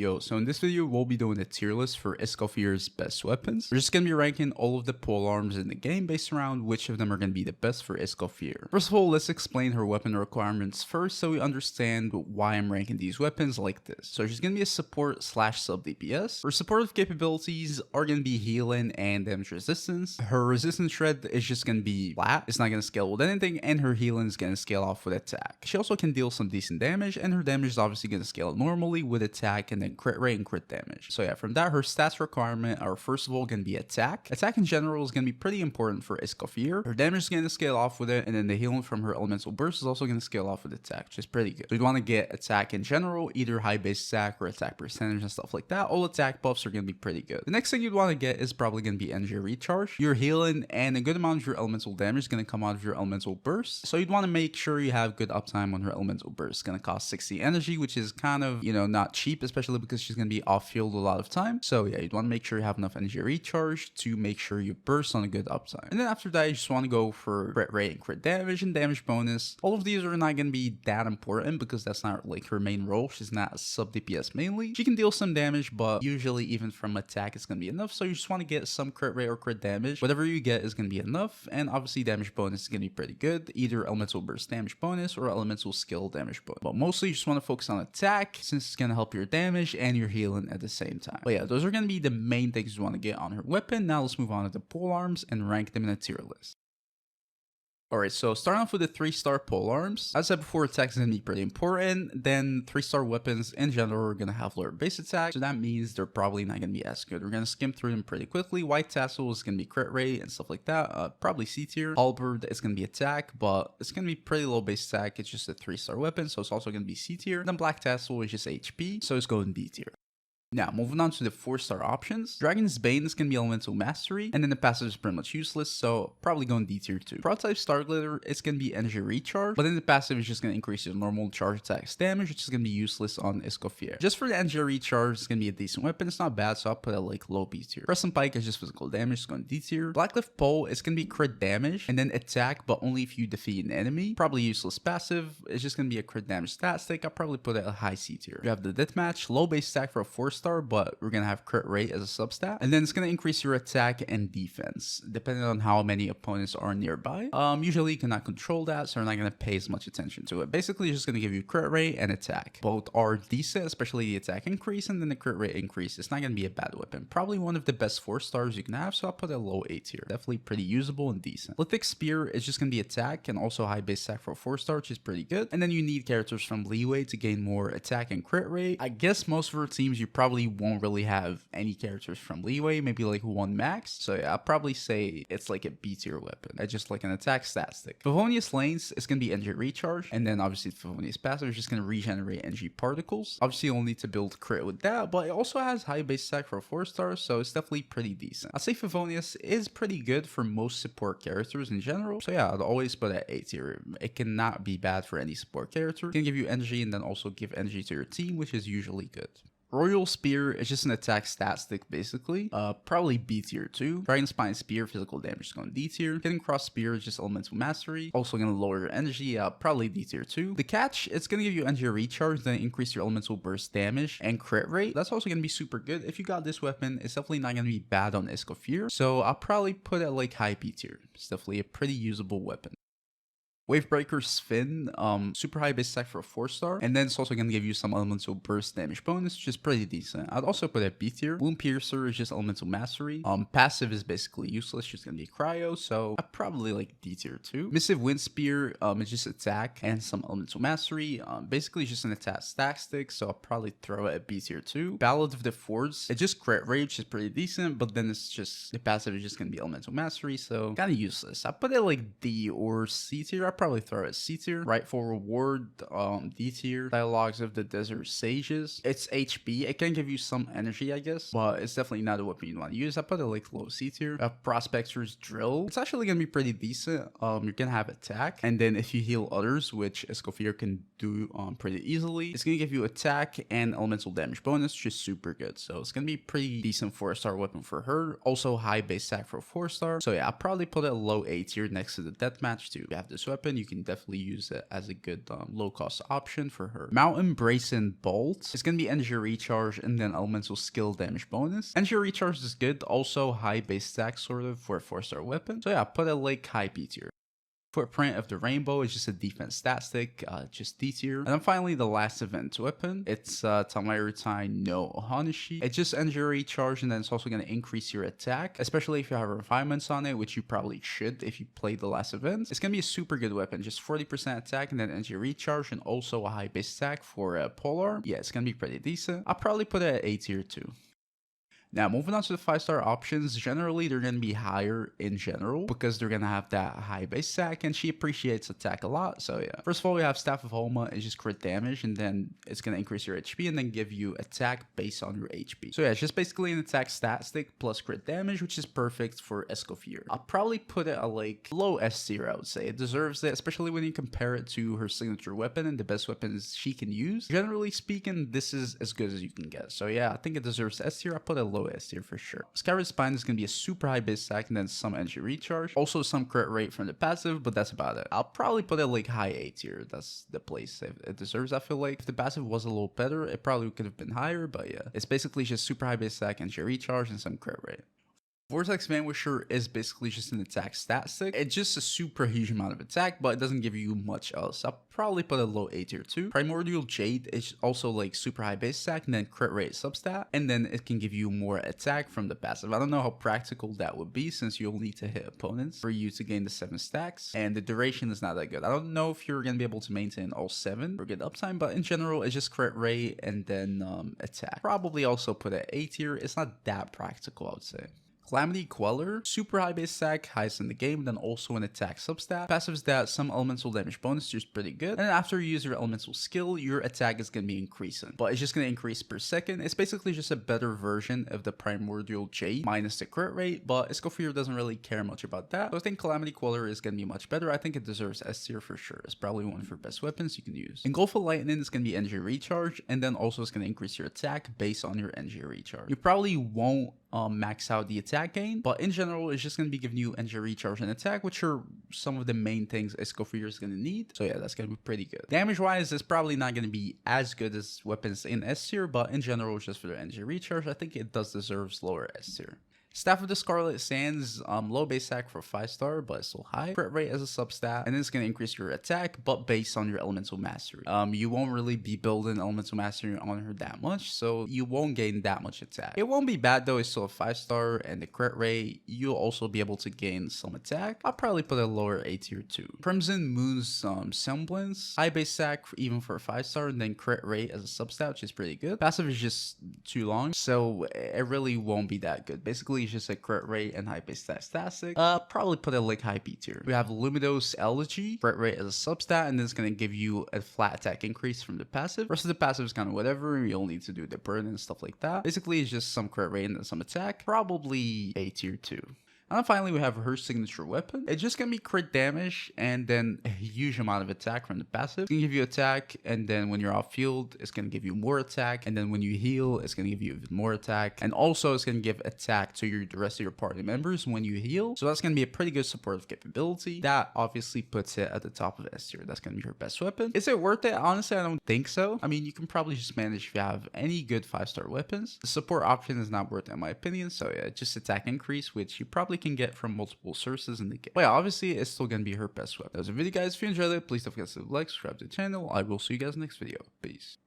Yo, so in this video, we'll be doing a tier list for Escoffier's best weapons. We're just going to be ranking all of the polearms in the game based around which of them are going to be the best for Escoffier. First of all, let's explain her weapon requirements first so we understand why I'm ranking these weapons like this. So she's going to be a support slash sub DPS. Her supportive capabilities are going to be healing and damage resistance. Her resistance shred is just going to be flat. It's not going to scale with anything, and her healing is going to scale off with attack. She also can deal some decent damage, and her damage is obviously going to scale normally with attack and then crit rate and crit damage. So yeah, from that, her stats requirement are first of all going to be attack. Attack in general is going to be pretty important for Escoffier. Her damage is going to scale off with it, and then the healing from her elemental burst is also going to scale off with attack, which is pretty good. So you'd want to get attack in general, either high base attack or attack percentage and stuff like that. All attack buffs are going to be pretty good. The next thing you'd want to get is probably going to be energy recharge. Your healing and a good amount of your elemental damage is going to come out of your elemental burst. So you'd want to make sure you have good uptime on her elemental burst. It's going to cost 60 energy, which is kind of, not cheap, especially because she's going to be off field a lot of time. So yeah, you'd want to make sure you have enough energy recharge to make sure you burst on a good uptime. And then after that, you just want to go for crit rate and crit damage and damage bonus. All of these are not going to be that important because that's not like her main role. She's not a sub DPS mainly. She can deal some damage, but usually even from attack, it's going to be enough. So you just want to get some crit rate or crit damage. Whatever you get is going to be enough. And obviously damage bonus is going to be pretty good. Either elemental burst damage bonus or elemental skill damage bonus. But mostly you just want to focus on attack since it's going to help your damage and your healing at the same time. But yeah, those are going to be the main things you want to get on her weapon. Now let's move on to the polearms and rank them in a tier list. Alright, so starting off with the 3-star polearms. As I said before, attack is going to be pretty important. Then 3-star weapons in general are going to have lower base attack, so that means they're probably not going to be as good. We're going to skim through them pretty quickly. White tassel is going to be crit rate and stuff like that. Probably C tier. Halberd is going to be attack, but it's going to be pretty low base attack. It's just a 3-star weapon, so it's also going to be C tier. Then black tassel is just HP, so it's going D tier. Now, moving on to the 4-star options. Dragon's Bane is going to be Elemental Mastery, and then the passive is pretty much useless, so probably going D tier too. Prototype Star Glitter, it's going to be Energy Recharge, but then the passive is just going to increase your normal charge attacks damage, which is going to be useless on Escoffier. Just for the Energy Recharge, it's going to be a decent weapon. It's not bad, so I'll put it like low B tier. Crescent Pike is just physical damage, it's going D tier. Blackcliff Pole, it's going to be crit damage, and then attack, but only if you defeat an enemy. Probably useless passive. It's just going to be a crit damage stat stick. I'll probably put it a high C tier. You have the Deathmatch, low base stack for a 4-star, but we're going to have crit rate as a substat, and then it's going to increase your attack and defense depending on how many opponents are nearby. Usually you cannot control that, so you're not going to pay as much attention to it. Basically it's just going to give you crit rate and attack. Both are decent, especially the attack increase and then the crit rate increase. It's not going to be a bad weapon. Probably one of the best 4-stars you can have, so I'll put a low A tier. Definitely pretty usable and decent. Lithic Spear is just going to be attack and also high base attack for a 4-star, which is pretty good. And then you need characters from Leeway to gain more attack and crit rate. I guess most of our teams you probably won't really have any characters from Leeway, maybe like one max. So yeah, I'll probably say it's like a B tier weapon. It's just like an attack stat stick. Favonius Lanes is going to be energy recharge, and then obviously Favonius passive is just going to regenerate energy particles. Obviously you'll need to build crit with that, but it also has high base attack for a 4-star, so it's definitely pretty decent. I'd say Favonius is pretty good for most support characters in general. So yeah, I'd always put it at A tier. It cannot be bad for any support character. It can give you energy and then also give energy to your team, which is usually good. Royal Spear is just an attack stat stick basically. Probably B tier too. Dragon Spine Spear, physical damage is going D tier. Hidden Cross Spear is just elemental mastery. Also going to lower your energy, probably D tier too. The catch, it's going to give you energy recharge, then increase your elemental burst damage and crit rate. That's also going to be super good. If you got this weapon, it's definitely not going to be bad on Escoffier. So I'll probably put it like high B tier. It's definitely a pretty usable weapon. Wavebreaker Sven, super high base attack for a 4-star, and then it's also going to give you some elemental burst damage bonus, which is pretty decent. I'd also put it at B tier. Wound Piercer is just elemental mastery. Passive is basically useless, just going to be cryo, so I'd probably like D tier too. Missive Wind Spear is just attack and some elemental mastery. Basically just an attack stack stick, so I'll probably throw it at B tier too. Ballad of the Fords, it's just crit rate, which is pretty decent, but then it's just, the passive is just going to be elemental mastery, so kind of useless. I put it like D or C tier. I probably throw it C tier. Rightful Reward, D tier. Dialogues of the Desert Sages, it's HP. It can give you some energy, I guess, but it's definitely not a weapon you want to use. I put it like low C tier. Prospector's Drill, it's actually gonna be pretty decent. You're gonna have attack, and then if you heal others, which Escoffier can do pretty easily, it's gonna give you attack and elemental damage bonus, which is super good. So it's gonna be pretty decent 4-star weapon for her. Also high base attack for a 4-star. So yeah, I'll probably put it a low A tier next to the Deathmatch too. You have this weapon, weapon, you can definitely use it as a good low cost option for her. Mountain Brazen Bolt. It's gonna be energy recharge and then elemental skill damage bonus. Energy recharge is good, also high base stack sort of for a 4-star weapon. So yeah, put a like high B tier. Footprint of the Rainbow is just a defense stat stick, just D tier. And then finally, the last event weapon. It's Tamairutai no Ohanishi. It just ends your recharge, and then it's also going to increase your attack, especially if you have refinements on it, which you probably should if you played the last event. It's going to be a super good weapon, just 40% attack, and then ends your recharge, and also a high base attack for a Polearm. Yeah, it's going to be pretty decent. I'll probably put it at A tier too. Now, moving on to the 5-star options, generally they're going to be higher in general because they're going to have that high base attack, and she appreciates attack a lot. So yeah, first of all, we have Staff of Homa. It's just crit damage, and then it's going to increase your HP and then give you attack based on your HP. So yeah, it's just basically an attack stat stick plus crit damage, which is perfect for Escoffier. I'll probably put it at like low S tier, I would say. It deserves it, especially when you compare it to her signature weapon and the best weapons she can use. Generally speaking, this is as good as you can get. So yeah, I think it deserves S tier. I put it low S tier for sure. Scarlet Spine is going to be a super high base attack and then some energy recharge. Also some crit rate from the passive, but that's about it. I'll probably put it like high A tier. That's the place it deserves, I feel like. If the passive was a little better, it probably could have been higher, but yeah. It's basically just super high base attack, energy recharge, and some crit rate. Vortex Vanquisher is basically just an attack stat stick. It's just a super huge amount of attack, but it doesn't give you much else. I'll probably put a low A tier too. Primordial Jade is also like super high base attack and then crit rate substat, and then it can give you more attack from the passive. I don't know how practical that would be since you'll need to hit opponents for you to gain the 7 stacks, and the duration is not that good. I don't know if you're gonna be able to maintain all 7 for good uptime, but in general, it's just crit rate and then attack. Probably also put it A tier. It's not that practical, I would say. Calamity Queller, super high base attack, highest in the game, then also an attack substat. Passive stat, some elemental damage bonus, just pretty good. And then after you use your elemental skill, your attack is going to be increasing. But it's just going to increase per second. It's basically just a better version of the Primordial Jade, minus the crit rate, but Escoffier doesn't really care much about that. So I think Calamity Queller is going to be much better. I think it deserves S tier for sure. It's probably one of your best weapons you can use. Engulf of Lightning is going to be energy recharge, and then also it's going to increase your attack based on your energy recharge. You probably won't max out the attack gain, but in general it's just going to be giving you energy recharge and attack, which are some of the main things Escoffier is going to need. So yeah, that's going to be pretty good. Damage wise, it's probably not going to be as good as weapons in S tier, but in general, just for the energy recharge, I think it does deserves lower S tier. Staff of the Scarlet Sands, low base attack for 5-star, but still high. Crit rate as a substat, and then it's going to increase your attack, but based on your elemental mastery. You won't really be building elemental mastery on her that much, so you won't gain that much attack. It won't be bad though, it's still a 5-star, and the crit rate, you'll also be able to gain some attack. I'll probably put a lower A tier too. Crimson Moon's Semblance, high base attack even for a 5-star, and then crit rate as a substat, which is pretty good. Passive is just too long, so it really won't be that good. Basically, it's just a crit rate and high base statistic. Probably put it like high B tier. We have Luminos Elegy, crit rate as a substat, and it's going to give you a flat attack increase from the passive. Rest of the passive is kind of whatever. You'll need to do the burn and stuff like that. Basically, it's just some crit rate and then some attack. Probably A tier too. And then finally, we have her signature weapon. It's just going to be crit damage and then a huge amount of attack from the passive. It's going to give you attack, and then when you're off field, it's going to give you more attack. And then when you heal, it's going to give you even more attack. And also, it's going to give attack to the rest of your party members when you heal. So that's going to be a pretty good supportive capability. That obviously puts it at the top of S tier. That's going to be her best weapon. Is it worth it? Honestly, I don't think so. I mean, you can probably just manage if you have any good 5-star weapons. The support option is not worth it in my opinion. So yeah, just attack increase, which you probably can get from multiple sources in the game. But yeah, obviously it's still gonna be her best weapon. That was a video, guys. If you enjoyed it, please don't forget to like, subscribe to the channel. I will see you guys next video. Peace.